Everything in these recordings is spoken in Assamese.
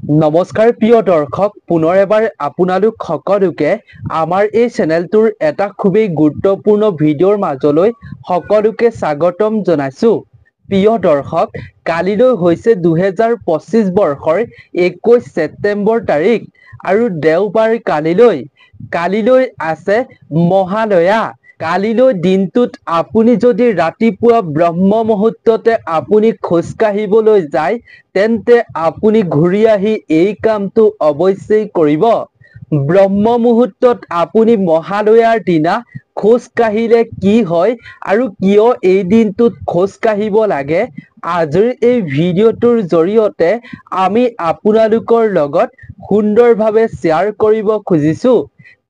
নমস্কাৰ প্ৰিয় দৰ্শক, পুনৰ এবাৰ আপোনালোক সকলোকে আমাৰ এই চেনেলটোৰ এটা খুবেই গুৰুত্বপূৰ্ণ ভিডিঅ'ৰ মাজলৈ সকলোকে স্বাগতম জনাইছো। প্ৰিয় দৰ্শক, কালিলৈ হৈছে 2025 বৰ্ষৰ 21 ছেপ্টেম্বৰ তাৰিখ আৰু দেওবাৰ কালিলৈ আছে মহালয়া। কালিলৈ দিনটোত আপুনি যদি ৰাতিপুৱা ব্ৰহ্ম মুহূৰ্ততে আপুনি খোজ কাঢ়িবলৈ যায়, তেন্তে আপুনি ঘূৰি আহি এই কামটো অৱশ্যেই কৰিব। ব্ৰহ্ম মুহূৰ্তত আপুনি মহালয়াৰ দিনা খোজ কাঢ়িলে কি হয় আৰু কিয় এই দিনটোত খোজ কাঢ়িব লাগে, আজিৰ এই ভিডিঅ'টোৰ জৰিয়তে আমি আপোনালোকৰ লগত সুন্দৰভাৱে শ্বেয়াৰ কৰিব খুজিছো।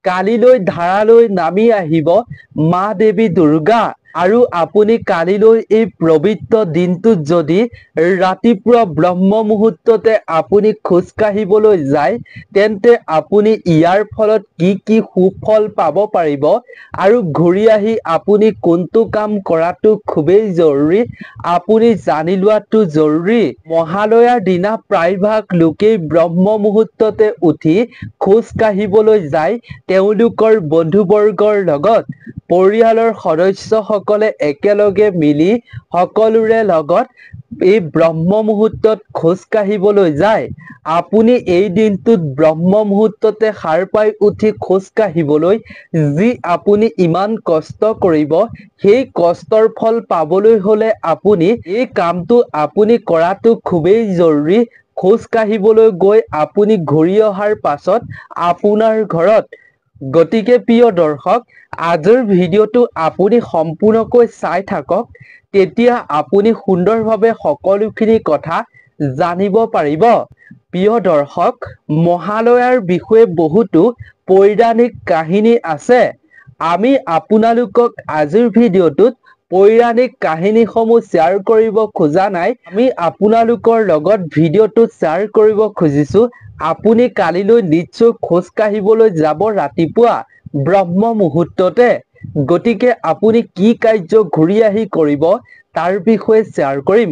কালিলৈ ধাৰালৈ নামি আহিব মা দেৱী দুৰ্গা আৰু আপুনি কালিলৈ এই পবিত্ৰ দিনটোত যদি ৰাতিপুৱা ব্ৰহ্ম মুহূৰ্ততে আপুনি খোজ কাঢ়িবলৈ যায়, তেন্তে আপুনি ইয়াৰ ফলত কি সুফল পাব পাৰিব আৰু ঘূৰি আহি আপুনি কোনটো কাম কৰাটো খুবেই জৰুৰী, আপুনি জানি লোৱাটো জৰুৰী। মহালয়াৰ দিনা প্ৰায়ভাগ লোকেই ব্ৰহ্ম মুহূৰ্ততে উঠি খোজ কাঢ়িবলৈ যায় তেওঁলোকৰ বন্ধুবৰ্গৰ লগত। পৰিয়ালৰ সদস্যসকলে একেলগে মিলি সকলোৰে লগত এই ব্ৰহ্ম মুহূৰ্তত খোজ কাঢ়িবলৈ যায়। আপুনি এই দিনটোত ব্ৰহ্ম মুহূৰ্ততে সাৰ পাই উঠি খোজ কাঢ়িবলৈ যি আপুনি ইমান কষ্ট কৰিব, সেই কষ্টৰ ফল পাবলৈ হলে আপুনি এই কামটো আপুনি কৰাটো খুবেই জৰুৰী। খোজ কাঢ়িবলৈ গৈ আপুনি ঘূৰি অহাৰ পাছত আপোনাৰ ঘৰত। গতিকে প্ৰিয় দৰ্শক, আজিৰ ভিডিঅ'টো আপুনি সম্পূৰ্ণকৈ চাই থাকক, তেতিয়া আপুনি সুন্দৰভাৱে সকলোখিনি কথা জানিব পাৰিব। প্ৰিয় দৰ্শক, মহালয়াৰ বিষয়ে বহুতো পৌৰাণিক কাহিনী আছে। আমি আপোনালোকক আজিৰ ভিডিঅ'টোত পৌৰাণিক কাহিনীসমূহ শ্বেয়াৰ কৰিব খোজা নাই। আমি আপোনালোকৰ লগত ভিডিঅ'টো শ্বেয়াৰ কৰিব খুজিছো আপুনি কালিলৈ নিশ্চয় খোজ কাঢ়িবলৈ যাব ৰাতিপুৱা ব্ৰহ্ম মুহূৰ্ততে। গতিকে আপুনি কি কাৰ্য ঘূৰি আহি কৰিব তাৰ বিষয়ে শ্বেয়াৰ কৰিম।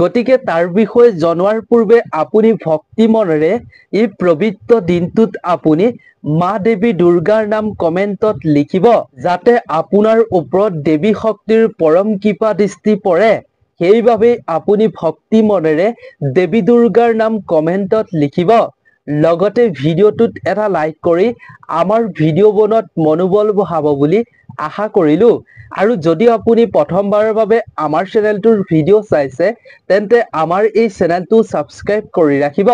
গতিকে তাৰ বিষয়ে জনোৱাৰ পূৰ্বে আপুনি ভক্তি মনেৰে এই পবিত্ৰ দিনটোত আপুনি মা দেৱী দুৰ্গাৰ নাম কমেণ্টত লিখিব, যাতে আপোনাৰ ওপৰত দেৱী শক্তিৰ পৰম কৃপা দৃষ্টি পৰে। সেইবাবে আপুনি ভক্তি মনেৰে দেৱী দুৰ্গাৰ নাম কমেণ্টত লিখিব। লগতে ভিডিঅ'টোত এটা লাইক কৰি আমাৰ ভিডিঅ' বনোৱাত মনোবল বঢ়াব বুলি আশা কৰিলো। আৰু যদি আপুনি প্ৰথমবাৰৰ বাবে আমাৰ চেনেলটোৰ ভিডিঅ' চাইছে, তেন্তে আমাৰ এই চেনেলটো ছাবস্ক্ৰাইব কৰি ৰাখিব।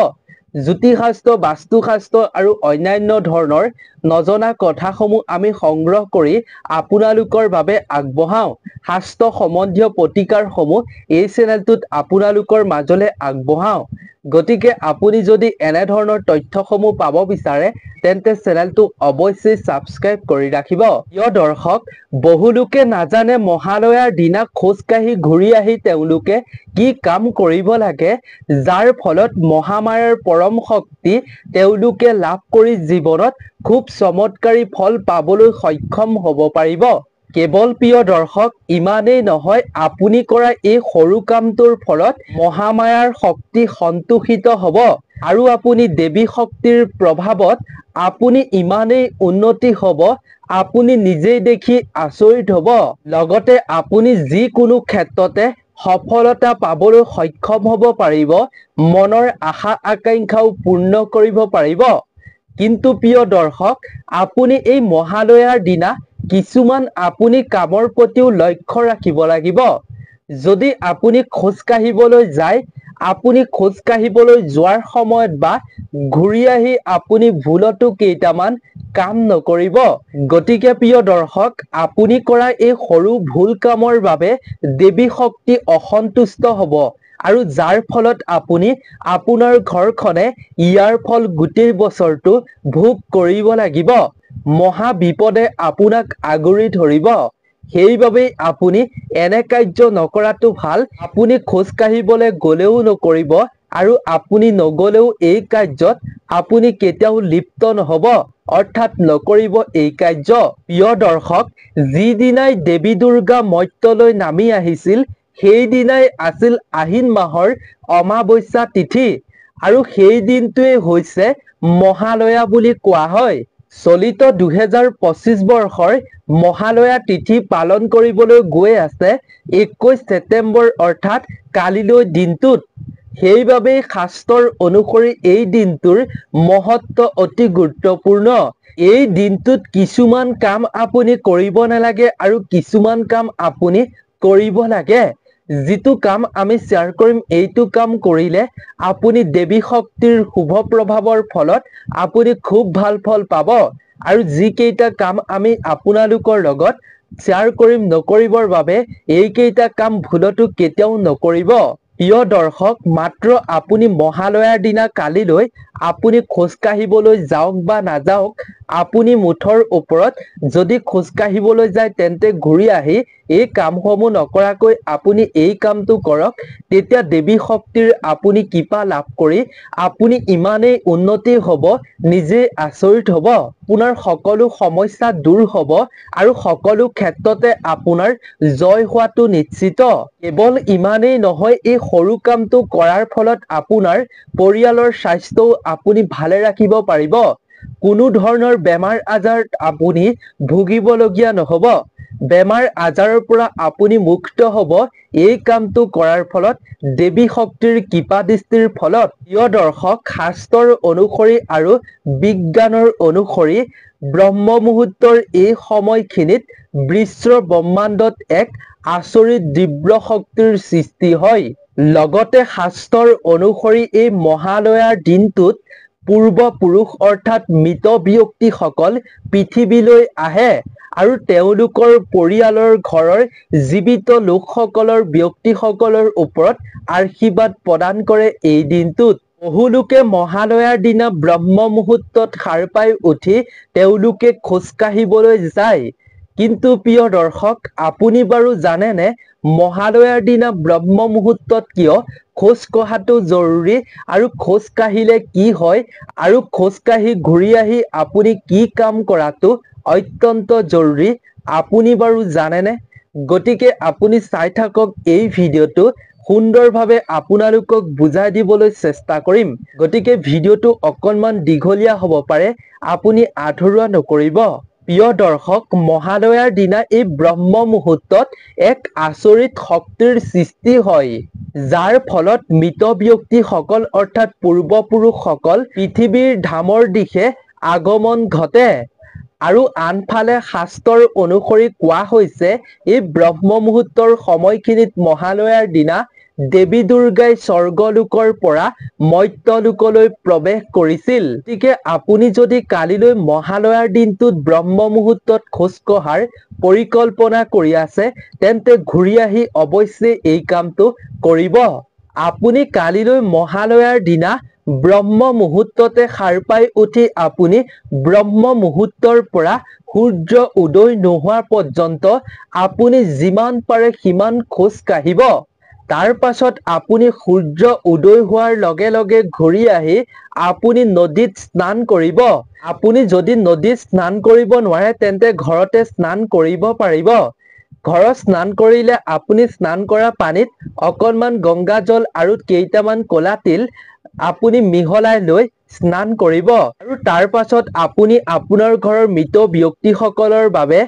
জ্যোতিষশাস্ত্ৰ, বাস্তুশাস্ত্ৰ আৰু অন্যান্য ধৰণৰ নজনা কথাসমূহ আমি সংগ্ৰহ কৰি আপোনালোকৰ বাবে আগবঢ়াওঁ। শাস্ত্ৰ সম্বন্ধীয় প্ৰতিকাৰসমূহ এই চেনেলটোত আপোনালোকৰ মাজলৈ আগবঢ়াওঁ। গতিকে আপুনি যদি এনেধৰণৰ তথ্যসমূহ পাব বিচাৰে, তেন্তে চেনেলটো অৱশ্যেই ছাবস্ক্ৰাইব কৰি ৰাখিব। প্ৰিয় দৰ্শক, বহু লোকে নাজানে মহালয়াৰ দিনা খোজ কাঢ়ি ঘূৰি আহি তেওঁলোকে কি কাম কৰিব লাগে, যাৰ ফলত মহামায়াৰ পৰম শক্তি তেওঁলোকে লাভ কৰি জীৱনত খুব চমৎকাৰী ফল পাবলৈ সক্ষম হ'ব পাৰিব। কেৱল প্ৰিয় দৰ্শক ইমানেই নহয়, আপুনি কৰা এই সৰু কামটোৰ ফলত মহামায়াৰ শক্তি সন্তোষিত হ'ব আৰু আপুনি দেৱী শক্তিৰ প্ৰভাৱত আপুনি ইমানেই উন্নতি হ'ব, আপুনি নিজেই দেখি আচৰিত হ'ব। লগতে আপুনি যিকোনো ক্ষেত্ৰতে সফলতা পাবলৈ সক্ষম হ'ব পাৰিব, মনৰ আশা আকাংক্ষাও পূৰ্ণ কৰিব পাৰিব। কিন্তু প্ৰিয় দৰ্শক, আপুনি এই মহালয়াৰ দিনা কিছুমান আপুনি কামৰ প্ৰতিও লক্ষ্য ৰাখিব লাগিব। যদি আপুনি খোজ কাঢ়িবলৈ যায়, আপুনি খোজ কাঢ়িবলৈ যোৱাৰ সময়ত বা ঘূৰি আহি আপুনি ভুলতো কেইটামান কাম নকৰিব। গতিকে প্ৰিয় দৰ্শক, আপুনি কৰা এই সৰু ভুল কামৰ বাবে দেৱী শক্তি অসন্তুষ্ট হ'ব আৰু যাৰ ফলত আপুনি আপোনাৰ ঘৰখনে ইয়াৰ ফল গোটেই বছৰটো ভোগ কৰিব লাগিব। মহা বিপদে আপোনাক আগুৰি ধৰিব। সেইবাবেই আপুনি এনে কাৰ্য নকৰাটো ভাল। আপুনি খোজ কাঢ়িবলৈ গ'লেও নকৰিব আৰু আপুনি নগ'লেও এই কাৰ্যত আপুনি কেতিয়াও লিপ্ত নহ'ব, অৰ্থাৎ নকৰিব এই কাৰ্য। প্ৰিয় দৰ্শক, যিদিনাই দেৱী দুৰ্গা মৰ্ত্যলৈ নামি আহিছিল, সেইদিনাই আছিল আহিন মাহৰ অমাৱস্যা তিথি। আৰু সেই দিনটোৱে হৈছে মহালয়া বুলি কোৱা হয়। চলিত 2025 বৰ্ষৰ মহালয়া তিথি পালন কৰিবলৈ গৈ আছে 21 ছেপ্টেম্বৰ অৰ্থাৎ কালিলৈ দিনটোত। সেইবাবেই শাস্ত্ৰৰ অনুসৰি এই দিনটোৰ মহত্ব অতি গুৰুত্বপূৰ্ণ। এই দিনটোত কিছুমান কাম আপুনি কৰিব নালাগে আৰু কিছুমান কাম আপুনি কৰিব লাগে। যিটো কাম আমি শ্বেয়াৰ কৰিম, এইটো কাম কৰিলে আপুনি দেৱী শক্তিৰ শুভ প্ৰভাৱৰ ফলত আপুনি খুব ভাল ফল পাব। আৰু যিকেইটা কাম আমি আপোনালোকৰ লগত শ্বেয়াৰ কৰিম নকৰিবৰ বাবে, এইকেইটা কাম ভুলতো কেতিয়াও নকৰিব। প্ৰিয় দৰ্শক, মাত্ৰ আপুনি মহালয়াৰ দিনা কালিলৈ আপুনি খোজকাঢ়িবলৈ যাওক বা নাযাওক, আপুনি মুঠৰ ওপৰত যদি খোজকাঢ়িবলৈ যায় তেন্তে ঘূৰি আহি এই কামসমূহ নকৰাকৈ আপুনি এই কামটো কৰক। তেতিয়া দেৱী শক্তিৰ আপুনি কৃপা লাভ কৰি আপুনি ইমানেই উন্নতি হ'ব, নিজেই আচৰিত হ'ব। আপোনাৰ সকলো সমস্যা দূৰ হ'ব আৰু সকলো ক্ষেত্ৰতে আপোনাৰ জয় হোৱাটো নিশ্চিত। কেৱল ইমানেই নহয়, এই সৰু কামটো কৰাৰ ফলত আপোনাৰ পৰিয়ালৰ স্বাস্থ্যও আপুনি ভালে ৰাখিব পাৰিব। কোনো ধৰণৰ বেমাৰ আজাৰত আপুনি ভুগিবলগীয়া নহ'ব। বেমাৰ আজাৰৰ পৰা আপুনি মুক্ত হ'ব এই কামটো কৰাৰ ফলত, দেৱী শক্তিৰ কৃপা দৃষ্টিৰ ফলত। প্ৰিয় দৰ্শক, শাস্ত্ৰৰ অনুসৰি আৰু বিজ্ঞানৰ অনুসৰি ব্ৰহ্ম মুহূৰ্তৰ এই সময়খিনিত বিশ্ব ব্ৰহ্মাণ্ডত এক আচৰিত দিব্য শক্তিৰ সৃষ্টি হয়। লগতে শাস্ত্ৰৰ অনুসৰি এই মহালয়াৰ দিনটোত পূৰ্বপুৰুষ অৰ্থাৎ মৃত ব্যক্তিসকল পৃথিৱীলৈ আহে আৰু তেওঁলোকৰ পৰিয়ালৰ ঘৰৰ জীৱিত লোকসকলৰ ব্যক্তিসকলৰ ওপৰত আশীৰ্বাদ প্ৰদান কৰে এই দিনটোত। বহু লোকে মহালয়াৰ দিনা ব্ৰহ্ম মুহূৰ্তত সাৰ পাই উঠি তেওঁলোকে খোজকাঢ়িবলৈ যায়। কিন্তু প্ৰিয় দৰ্শক, আপুনি বাৰু জানেনে মহালয়াৰ দিনা ব্ৰহ্ম মুহূৰ্তত কিয় খোজ কঢ়াটো জৰুৰী আৰু খোজ কাঢ়িলে কি হয় আৰু খোজকাঢ়ি ঘূৰি আহি আপুনি কি কাম কৰাটো অত্যন্ত জৰুৰী, আপুনি বাৰু জানেনে? গতিকে আপুনি চাই থাকক এই ভিডিঅ'টো। সুন্দৰভাৱে আপোনালোকক বুজাই দিবলৈ চেষ্টা কৰিম। গতিকে ভিডিঅ'টো অকণমান দীঘলীয়া হ'ব পাৰে, আপুনি আধৰুৱা নকৰিব। প্ৰিয় দৰ্শক, মহালয়াৰ দিনা এই ব্ৰহ্ম মুহূৰ্তত এক আচৰিত শক্তিৰ সৃষ্টি হয়, যাৰ ফলত মৃত ব্যক্তিসকল অৰ্থাৎ পূৰ্বপুৰুষসকল পৃথিৱীৰ ধামৰ দিশে আগমন ঘটে। আৰু আনফালে শাস্ত্ৰৰ অনুসৰি কোৱা হৈছে, এই ব্ৰহ্ম মুহূৰ্তৰ সময়খিনিত মহালয়াৰ দিনা দেৱী দুৰ্গাই স্বৰ্গলোকৰ পৰা মৰ্ত্যলোকলৈ প্ৰৱেশ কৰিছিল। গতিকে আপুনি যদি কালিলৈ মহালয়াৰ দিনটোত ব্ৰহ্ম মুহূৰ্তত খোজ কঢ়াৰ পৰিকল্পনা কৰি আছে, তেন্তে ঘূৰি আহি অৱশ্যেই এই কামটো কৰিব। আপুনি কালিলৈ মহালয়াৰ দিনা ব্ৰহ্ম মুহূৰ্ততে সাৰ পাই উঠি আপুনি ব্ৰহ্ম মুহূৰ্তৰ পৰা সূৰ্য উদয় নোহোৱা পৰ্যন্ত আপুনি যিমান পাৰে সিমান খোজ কাঢ়িব। তাৰ পাছত আপুনি সূৰ্য উদয় হোৱাৰ লগে লগে ঘূৰি আহি আপুনি নদীত স্নান কৰিব। আপুনি যদি নদীত স্নান কৰিব নোৱাৰে তেন্তে ঘৰতে স্নান কৰিব পাৰিব। ঘৰত স্নান কৰিলে আপুনি স্নান কৰা পানীত অকণমান গংগা জল আৰু কেইটামান ক'লা তিল আপুনি মিহলাই লৈ স্নান কৰিব। আৰু তাৰ পাছত আপুনি আপোনাৰ ঘৰৰ মৃত ব্যক্তিসকলৰ বাবে,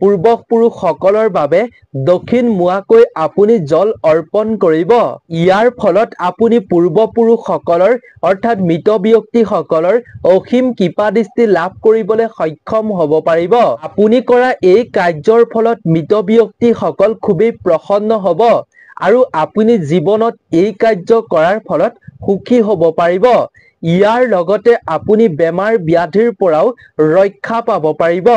পূৰ্বপুৰুষসকলৰ বাবে দক্ষিণ মুৱাকৈ আপুনি জল অৰ্পণ কৰিব। ইয়াৰ ফলত আপুনি পূৰ্বপুৰুষসকলৰ অৰ্থাৎ মৃত ব্যক্তিসকলৰ অসীম কৃপা দৃষ্টি লাভ কৰিবলৈ সক্ষম হ'ব পাৰিব। আপুনি কৰা এই কাৰ্যৰ ফলত মৃত ব্যক্তিসকল খুবেই প্ৰসন্ন হ'ব আৰু আপুনি জীৱনত এই কাৰ্য কৰাৰ ফলত সুখী হ'ব পাৰিব। ইয়াৰ লগতে আপুনি বেমাৰ ব্যাধিৰ পৰাও ৰক্ষা পাব পাৰিব।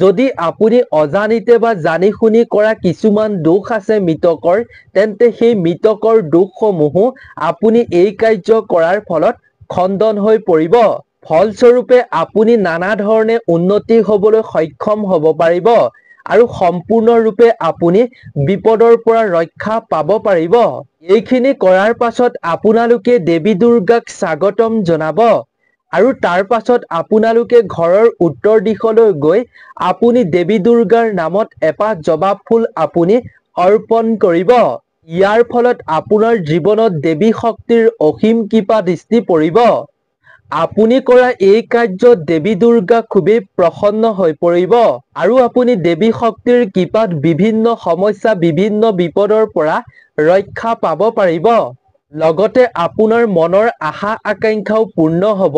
যদি আপুনি অজানিতে বা জানি শুনি কৰা কিছুমান দোষ আছে মৃতকৰ, তেন্তে সেই মৃতকৰ দোষসমূহো আপুনি এই কাৰ্য কৰাৰ ফলত খণ্ডন হৈ পৰিব। ফলস্বৰূপে আপুনি নানা ধৰণে উন্নতি হ'বলৈ সক্ষম হ'ব পাৰিব আৰু সম্পূৰ্ণৰূপে আপুনি বিপদৰ পৰা ৰক্ষা পাব পাৰিব। এইখিনি কৰাৰ পাছত আপোনালোকে দেৱী দুৰ্গাক স্বাগতম জনাব আৰু তাৰ পাছত আপোনালোকে ঘৰৰ উত্তৰ দিশলৈ গৈ আপুনি দেৱী দুৰ্গাৰ নামত এপাহ জবা ফুল আপুনি অৰ্পণ কৰিব। ইয়াৰ ফলত আপোনাৰ জীৱনত দেৱী শক্তিৰ অসীম কৃপা দৃষ্টি পৰিব। আপুনি কৰা এই কাৰ্যত দেৱী দুৰ্গা খুবেই প্ৰসন্ন হৈ পৰিব আৰু আপুনি দেৱী শক্তিৰ কৃপাত বিভিন্ন সমস্যা বিভিন্ন বিপদৰ পৰা ৰক্ষা পাব পাৰিব। লগতে আপোনাৰ মনৰ আশা আকাংক্ষাও পূৰ্ণ হ'ব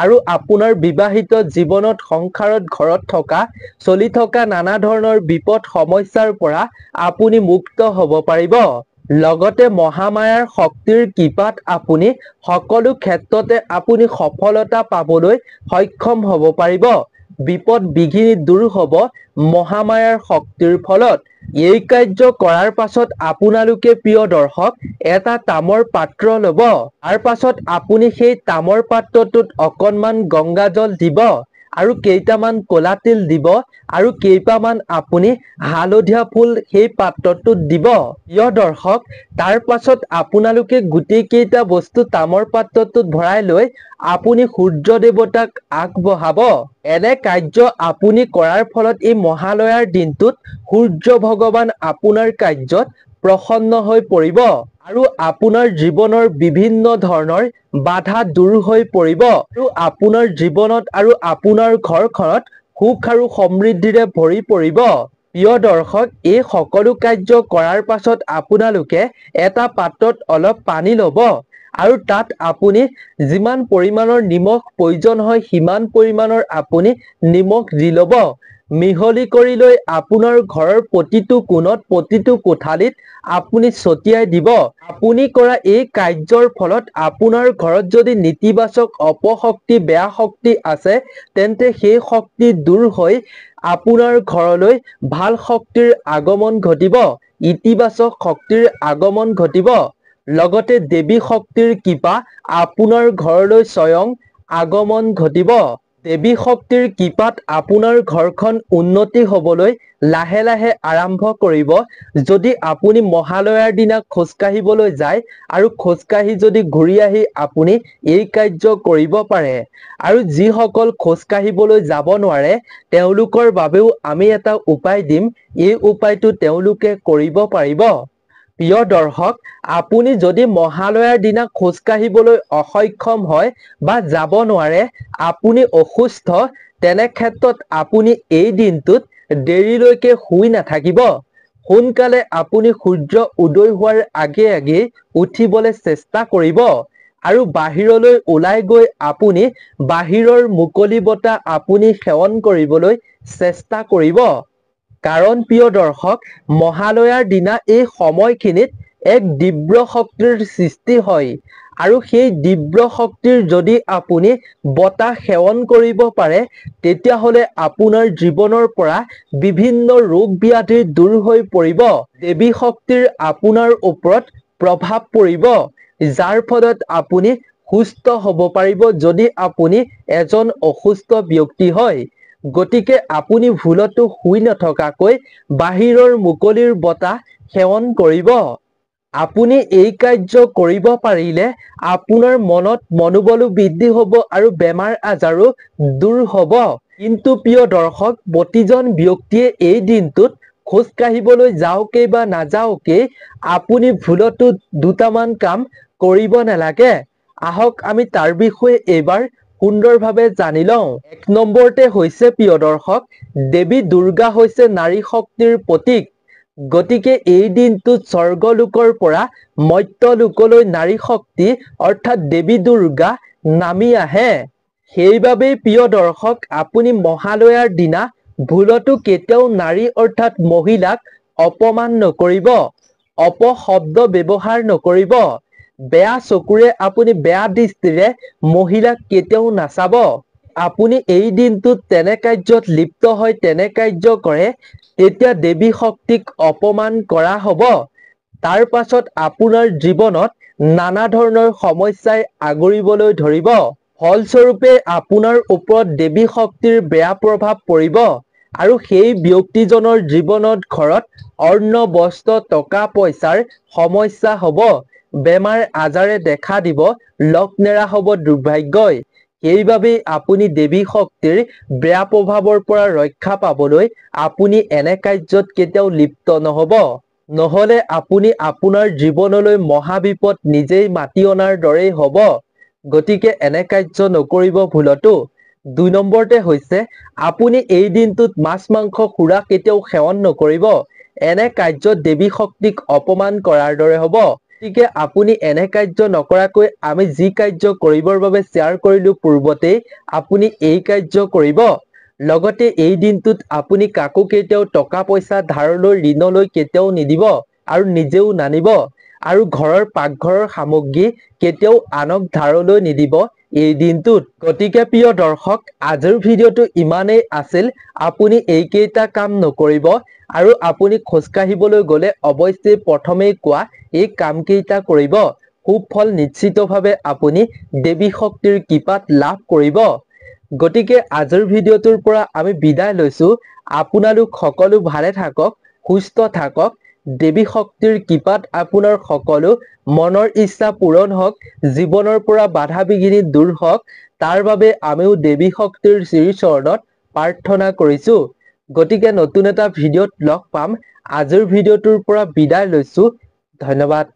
আৰু আপোনাৰ বিবাহিত জীৱনত সংসাৰত ঘৰত চলি থকা নানা ধৰণৰ বিপদ সমস্যাৰ পৰা আপুনি মুক্ত হ'ব পাৰিব। লগতে মহামায়াৰ শক্তিৰ কৃপাত আপুনি সকলো ক্ষেত্ৰতে আপুনি সফলতা পাবলৈ সক্ষম হ'ব পাৰিব। বিপদ বিঘিনি দূৰ হ'ব মহামায়াৰ শক্তিৰ ফলত। এই কাৰ্য কৰাৰ পাছত আপোনালোকে প্ৰিয় দৰ্শক এটা তামৰ পাত্ৰ ল'ব। তাৰ পাছত আপুনি সেই তামৰ পাত্ৰটোত অকণমান গংগাজল দিব আৰু কেইটামান ক'লা তিল দিব আৰু কেইপামান আপুনি হালধীয়া ফুল সেই পাত্ৰটোত দিব। প্ৰিয় দৰ্শক, তাৰ পাছত আপোনালোকে গোটেই কেইটা বস্তু তামৰ পাত্ৰটোত ভৰাই লৈ আপুনি সূৰ্য দেৱতাক আগবঢ়াব। এনে কাৰ্য আপুনি কৰাৰ ফলত এই মহালয়াৰ দিনটোত সূৰ্য ভগৱান আপোনাৰ কাৰ্যত প্ৰসন্ন হৈ পৰিব আৰু আপোনাৰ জীৱনৰ বিভিন্ন ধৰণৰ বাধা দূৰ হৈ পৰিব আৰু আপোনাৰ জীৱনত আৰু আপোনাৰ ঘৰখনত সুখ আৰু সমৃদ্ধিৰে ভৰি পৰিব। প্ৰিয় দৰ্শক, এই সকলো কাৰ্য কৰাৰ পাছত আপোনালোকে এটা পাত্ৰত অলপ পানী ল'ব আৰু তাত আপুনি যিমান পৰিমাণৰ নিমখ প্ৰয়োজন হয় সিমান পৰিমাণৰ আপুনি নিমখ দি ল'ব। মিহলি কৰি লৈ আপোনাৰ ঘৰৰ প্ৰতিটো কোণত প্ৰতিটো কোঠালিত আপুনি ছটিয়াই দিব। আপুনি কৰা এই কাৰ্যৰ ফলত আপোনাৰ ঘৰত যদি নেতিবাচক অপশক্তি বেয়া শক্তি আছে তেন্তে সেই শক্তি দূৰ হৈ আপোনাৰ ঘৰলৈ ভাল শক্তিৰ আগমন ঘটিব, ইতিবাচক শক্তিৰ আগমন ঘটিব। লগতে দেৱী শক্তিৰ কৃপা আপোনাৰ ঘৰলৈ স্বয়ং আগমন ঘটিব। দেৱী শক্তিৰ কৃপাত আপোনাৰ ঘৰখন উন্নতি হ'বলৈ লাহে লাহে আৰম্ভ কৰিব। যদি আপুনি মহালয়াৰ দিনা খোজকাঢ়িবলৈ যায় আৰু খোজকাঢ়ি যদি ঘূৰি আহি আপুনি এই কাৰ্য কৰিব পাৰে আৰু যিসকল খোজকাঢ়িবলৈ যাব নোৱাৰে তেওঁলোকৰ বাবেও আমি এটা উপায় দিম, এই উপায়টো তেওঁলোকে কৰিব পাৰিব। প্ৰিয় দৰ্শক, আপুনি যদি মহালয়াৰ দিনা খোজকাঢ়িবলৈ অসক্ষম হয় বা যাব নোৱাৰে, আপুনি অসুস্থ, তেনে ক্ষেত্ৰত আপুনি এই দিনটোত দেৰিলৈকে শুই নাথাকিব। সোনকালে আপুনি সূৰ্য উদয় হোৱাৰ আগে আগে উঠিবলৈ চেষ্টা কৰিব আৰু বাহিৰলৈ ওলাই গৈ আপুনি বাহিৰৰ মুকলি বতাহ আপুনি সেৱন কৰিবলৈ চেষ্টা কৰিব। কাৰণ প্ৰিয় দৰ্শক, মহালয়াৰ দিনা এই সময়খিনিত এক দিব্য শক্তিৰ সৃষ্টি হয় আৰু সেই দিব্য শক্তিৰ যদি আপুনি বতাহ সেৱন কৰিব পাৰে তেতিয়াহ'লে আপোনাৰ জীৱনৰ পৰা বিভিন্ন ৰোগ ব্যাধি দূৰ হৈ পৰিব। দেৱী শক্তিৰ আপোনাৰ ওপৰত প্ৰভাৱ পৰিব, যাৰ ফলত আপুনি সুস্থ হ'ব পাৰিব যদি আপুনি এজন অসুস্থ ব্যক্তি হয়। গতিকে আপুনি ভুলতো শুই নথকাকৈ বাহিৰৰ মুকলিৰ বতাহ সেৱন কৰিব। আপুনি এই কাৰ্য কৰিব পাৰিলে আপোনাৰ মনত মনোবলো বৃদ্ধি হ'ব আৰু বেমাৰ আজাৰো দূৰ হ'ব। কিন্তু প্ৰিয় দৰ্শক, প্ৰতিজন ব্যক্তিয়ে এই দিনটোত খোজ কাঢ়িবলৈ যাওকেই বা নাযাওকেই আপুনি ভুলতো দুটামান কাম কৰিব নালাগে। আহক আমি তাৰ বিষয়ে এইবাৰ সুন্দৰভাৱে জানি লওঁ। এক নম্বৰতে হৈছে প্ৰিয় দৰ্শক, দেৱী দুৰ্গা হৈছে নাৰী শক্তিৰ প্ৰতীক। গতিকে এই দিনটোত স্বৰ্গলোকৰ পৰা মৰ্ত্য লোকলৈ নাৰী শক্তি অৰ্থাৎ দেৱী দুৰ্গা নামি আহে। সেইবাবেই প্ৰিয় দৰ্শক, আপুনি মহালয়াৰ দিনা ভুলতো কেতিয়াও নাৰী অৰ্থাৎ মহিলাক অপমান নকৰিব, অপশব্দ ব্যৱহাৰ নকৰিব, বেয়া চকুৰে আপুনি বেয়া দৃষ্টিৰে মহিলাক কেতিয়াও নাচাব। আপুনি এই দিনটোত তেনে কাৰ্যত লিপ্ত হয় তেনে কাৰ্য কৰে তেতিয়া দেৱী শক্তিক অপমান কৰা হ'ব। তাৰ পাছত আপোনাৰ জীৱনত নানা ধৰণৰ সমস্যাই আগুৰিবলৈ ধৰিব। ফলস্বৰূপে আপোনাৰ ওপৰত দেৱী শক্তিৰ বেয়া প্ৰভাৱ পৰিব আৰু সেই ব্যক্তিজনৰ জীৱনত ঘৰত অন্ন বস্ত্ৰ টকা পইচাৰ সমস্যা হ'ব, বেমাৰ আজাৰে দেখা দিব, লগ নেৰা হ'ব দুৰ্ভাগ্যই। সেইবাবেই আপুনি দেৱী শক্তিৰ বেয়া প্ৰভাৱৰ পৰা ৰক্ষা পাবলৈ আপুনি এনে কাৰ্যত কেতিয়াও লিপ্ত নহ'ব। নহলে আপুনি আপোনাৰ জীৱনলৈ মহাবিপদ নিজেই মাতি অনাৰ দৰেই হ'ব। গতিকে এনে কাৰ্য নকৰিব ভুলতো। 2 নম্বৰতে হৈছে আপুনি এই দিনটোত মাছ মাংস সুৰা কেতিয়াও সেৱন নকৰিব। এনে কাৰ্যত দেৱী শক্তিক অপমান কৰাৰ দৰে হ'ব। গতিকে আপুনি এনে কাৰ্য নকৰাকৈ আমি যি কাৰ্য কৰিবৰ বাবে শ্বেয়াৰ কৰিলো পূৰ্বতেই আপুনি এই কাৰ্য কৰিব। লগতে এই দিনটোত আপুনি কাকো কেতিয়াও টকা পইচা ধাৰলৈ ঋণলৈ কেতিয়াও নিদিব আৰু নিজেও নানিব আৰু ঘৰৰ পাকঘৰৰ সামগ্ৰী কেতিয়াও আনক ধাৰলৈ নিদিব এই দিনটোত। গতিকে প্ৰিয় দৰ্শক, আজিৰ ভিডিঅ'টো ইমানেই আছিল। আপুনি এইকেইটা কাম নকৰিব আৰু আপুনি খোজকাঢ়িবলৈ গ'লে অৱশ্যেই প্ৰথমেই কোৱা এই কামকেইটা কৰিব। সুফল নিশ্চিতভাৱে আপুনি দেৱী শক্তিৰ কৃপাত লাভ কৰিব। গতিকে আজিৰ ভিডিঅ'টোৰ পৰা আমি বিদায় লৈছো। আপোনালোক সকলো ভালে থাকক, সুস্থ থাকক। দেৱী শক্তিৰ কৃপাত আপোনাৰ সকলো মনৰ ইচ্ছা পূৰণ হওক, জীৱনৰ পৰা বাধা বিঘিনি দূৰ হওক। তাৰ বাবে আমিও দেৱী শক্তিৰ শ্ৰীচৰণত প্ৰাৰ্থনা কৰিছো। গতিকে নতুন এটা ভিডিঅ'ত লগ পাম। আজিৰ ভিডিঅ'টোৰ পৰা বিদায় লৈছো। ধন্যবাদ।